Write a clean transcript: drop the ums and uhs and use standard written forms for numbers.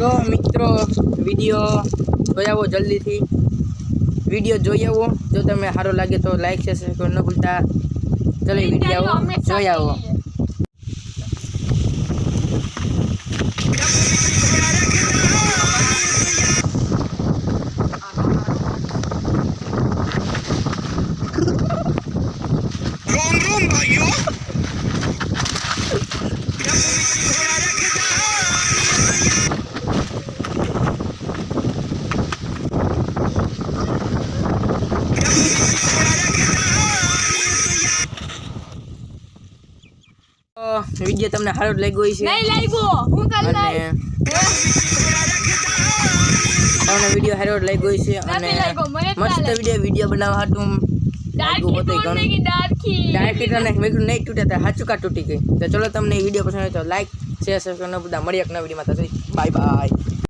તો મિત્રો વિડીયો જોઈ આવો જલ્દીથી વિડીયો જોઈ આવો જો તમને સારો લાગે તો લાઈક શેર સબસ્ક્રાઇબ ન ભૂલતા ચલો વિડીયો જોઈ આવો વિડીયો તમને સારો લાગ્યો છે નહીં લાગ્યો હું કલ અને તમને વિડીયો સારો લાગ્યો છે અને મસ્ત વિડીયો બનાવવા હતું ડાર્કી તને મેં નહીં તૂટ્યા હાચુકા તૂટી ગઈ તો ચલો તમને વિડીયો પસંદ આવે તો લાઈક શેર સબસ્ક્રાઇબ ન ભૂલતા મળીએ એક નવા વિડીયોમાં બાય બાય